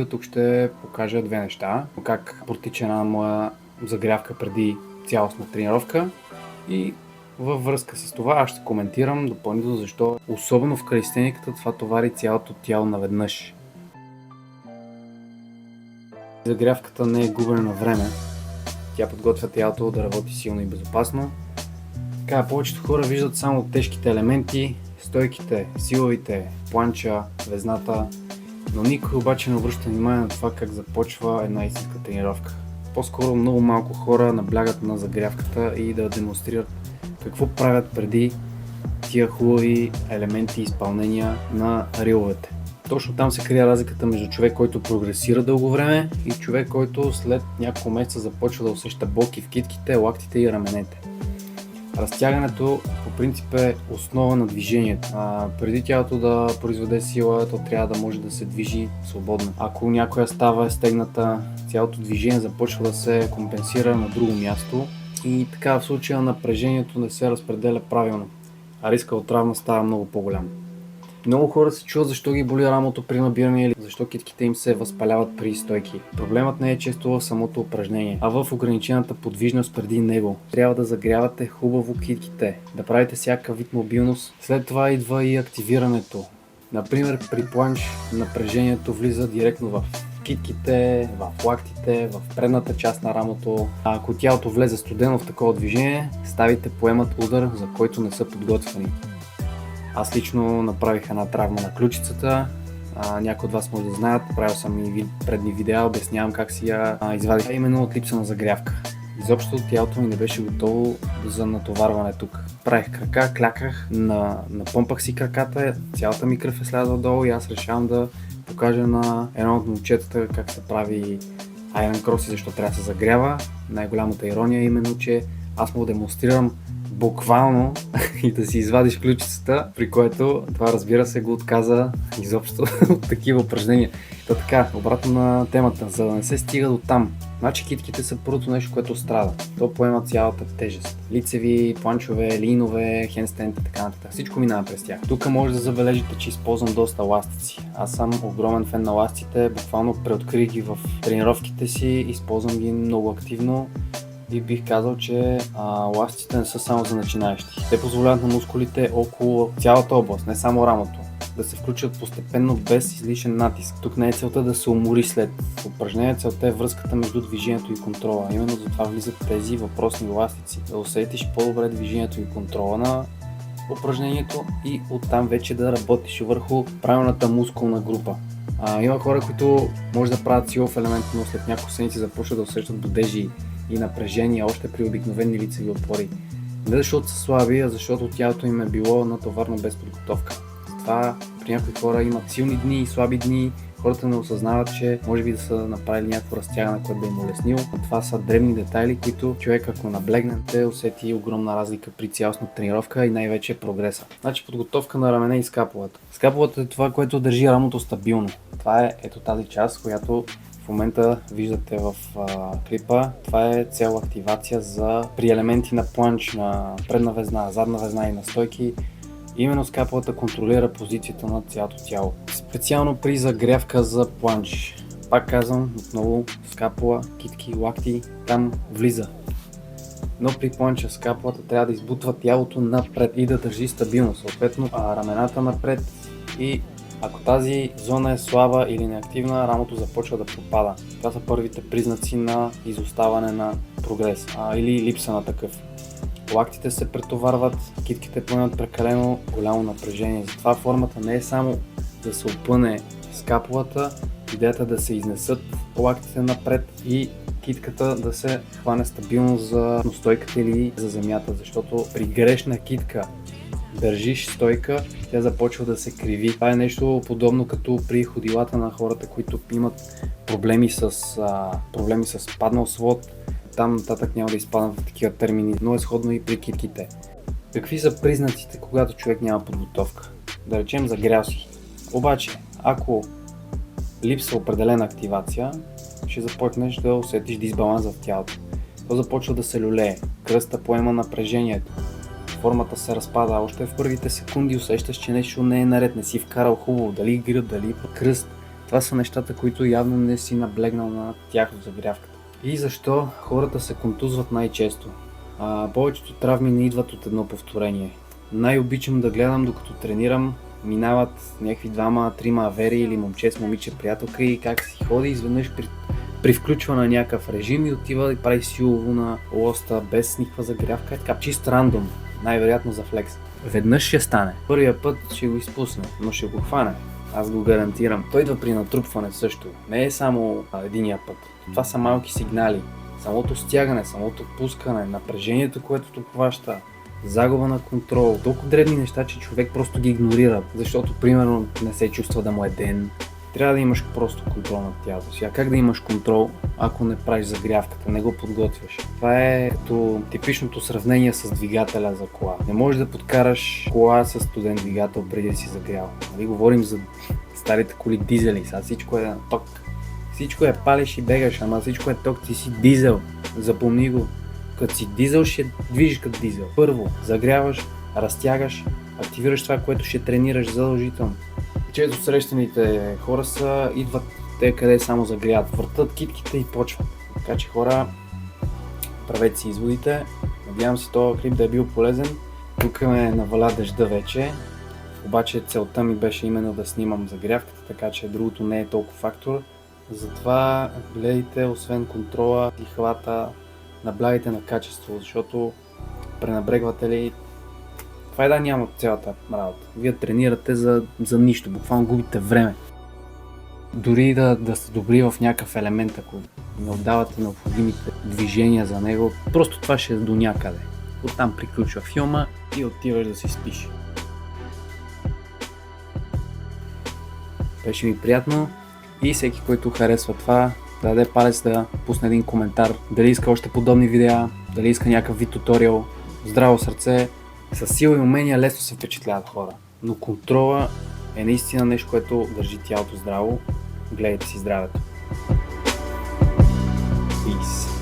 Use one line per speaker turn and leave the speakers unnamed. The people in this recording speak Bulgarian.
Тук ще покажа две неща. Как протича една моя загрявка преди цялостна тренировка и във връзка с това аз ще коментирам допълнително защо, особено в калистениката, това товари цялото тяло наведнъж. Загрявката не е губене на време. Тя подготвя тялото да работи силно и безопасно. Така, повечето хора виждат само тежките елементи, стойките, силовите, планча, везната, но никой обаче не обръща внимание на това как започва една истинска тренировка. По-скоро много малко хора наблягат на загрявката и да демонстрират какво правят преди тия хубави елементи и изпълнения на риловете. Точно там се крие разликата между човек, който прогресира дълго време и човек, който след няколко месеца започва да усеща болки в китките, лактите и раменете. Разтягането по принцип е основа на движението. Преди тялото да произведе сила, то трябва да може да се движи свободно. Ако някоя става е стегната, цялото движение започва да се компенсира на друго място и така в случая напрежението не се разпределя правилно, а риска от травма става много по-голям. Много хора се чуват защо ги боли рамото при набиране или защо китките им се възпаляват при стойки. Проблемът не е често в самото упражнение, а в ограничената подвижност преди него. Трябва да загрявате хубаво китките, да правите всякакъв вид мобилност. След това идва и активирането. Например, при планч напрежението влиза директно в китките, в лактите, в предната част на рамото. А ако тялото влезе студено в такова движение, ставите поемат удар, за който не са подготвени. Аз лично направих една травма на ключицата. Някои от вас може да знаят, правил съм и предни видеа, обяснявам как си я извадих именно от липса на загрявка. Изобщо тялото ми не беше готово за натоварване тук. Правих крака, кляках, напомпах си краката, цялата ми кръв е слязла долу и аз решавам да покажа на едно от момчетата как се прави Iron Cross и защо трябва да се загрява. Най-голямата ирония е именно, че аз му демонстрирам буквално и да си извадиш ключицата, при което това, разбира се, го отказа изобщо от такива упражнения. Та така, обратно на темата, за да не се стига до там. Значи китките са първото нещо, което страда. То поема цялата тежест. Лицеви, планчове, линове, хендстенд и така нататък. Всичко минава през тях. Тук може да забележите, че използвам доста ластици. Аз съм огромен фен на ластиците, буквално преоткрих ги в тренировките си, използвам ги много активно. И бих казал, че ластиците не са само за начинаещи. Те позволяват на мускулите около цялата област, не само рамото, да се включат постепенно без излишен натиск. Тук не е целта да се умори след упражнение, целта е връзката между движението и контрола. Именно затова влизат тези въпросни ластици. Да усетиш по-добре движението и контрола на упражнението и оттам вече да работиш върху правилната мускулна група. Има хора, които може да правят силов елемент, но след няколко седмици започват да усещат бодежи и напрежение още при обикновени лицеви отпори. Не защото са слаби, а защото тялото им е било натоварно без подготовка. Затова при някои хора имат силни дни и слаби дни, хората не осъзнават, че може би да са направили някакво разтягане, което да им улеснило. Това са дребни детайли, които човек, ако наблегне, те усети огромна разлика при цялостна тренировка и най-вече прогреса. Значи подготовка на рамене и скапулата. Скапулата е това, което държи рамото стабилно. Това е ето тази част, която в момента виждате в клипа. Това е цел активация при елементи на планч, на предна везна, задна везна и на стойки. Именно скапулата контролира позицията на цялото тяло. Специално при загрявка за планч. Пак казвам, отново скапула, китки, лакти, там влиза. Но при планча скапулата трябва да избутва тялото напред и да държи стабилно. Съответно рамената напред и ако тази зона е слаба или неактивна, рамото започва да пропада. Това са първите признаци на изоставане на прогрес или липса на такъв. Лактите се претоварват, китките поемат прекалено голямо напрежение. Затова формата не е само да се опъне скапулата, идеята е да се изнесат лактите напред и китката да се хване стабилно за стойката или за земята, защото при грешна китка държиш стойка, тя започва да се криви. Това е нещо подобно като при ходилата на хората, които имат проблеми с паднал свод. Там нататък няма да изпадам в такива термини, но е сходно и при китките. Какви са признаците, когато човек няма подготовка? Да речем, загрял си. Обаче, ако липсва определена активация, ще започнеш да усетиш дисбаланс в тялото. То започва да се люлее, кръста поема напрежението, формата се разпада. Още в първите секунди усещаш, че нещо не е наред, не си вкарал хубаво, дали гръд, дали кръст. Това са нещата, които явно не си наблегнал на тях в загрявката. И защо хората се контузват най-често? Повечето травми не идват от едно повторение. Най-обичам да гледам докато тренирам, минават някакви двама-трима авери или момче с момиче приятелка и как си ходи изведнъж при включва на някакъв режим и отива и прави силово на лоста без никаква загрявка. Така чист рандом, най-вероятно за флекс. Веднъж ще стане. Първия път ще го изпусне, но ще го хване. Аз го гарантирам. Той идва при натрупване също. Не е само единия път. Това са малки сигнали. Самото стягане, самото пускане, напрежението, което обхваща, загуба на контрол. Толкова дребни неща, че човек просто ги игнорира, защото примерно не се чувства да му е ден. Трябва да имаш просто контрол над тялото си. А как да имаш контрол, ако не правиш загрявката, не го подготвяш? Това е като типичното сравнение с двигателя за кола. Не можеш да подкараш кола с студен двигател преди да си загрял. Нали, говорим за старите коли дизели, сега всичко е на ток. Всичко е палиш и бегаш, ама всичко е ток, ти си дизел. Запомни го. Като си дизел, ще движиш като дизел. Първо, загряваш, разтягаш, активираш това, което ще тренираш задължително. Често срещаните хора идват те къде само загряват, въртат китките и почват. Така че хора, правете си изводите. Надявам се този клип да е бил полезен. Тук ме наваля дъжда вече. Обаче целта ми беше именно да снимам загрявката, така че другото не е толкова фактор. Затова гледайте, освен контрола и хвата, наблягайте на качество, защото пренабрегвате ли, това е да няма цялата работа. Вие тренирате за нищо, буквално губите време. Дори да сте добри в някакъв елемент, ако не отдавате необходимите движения за него, просто това ще е до някъде. Оттам приключва филма и отиваш да си спиш. Беше ми приятно и всеки, който харесва това, да даде палец, да пусне един коментар, дали иска още подобни видеа, дали иска някакъв вид туториал. Здраво сърце, със сила и умения лесно се впечатляват хора, но контрола е наистина нещо, което държи тялото здраво. Гледайте си здравето. Peace.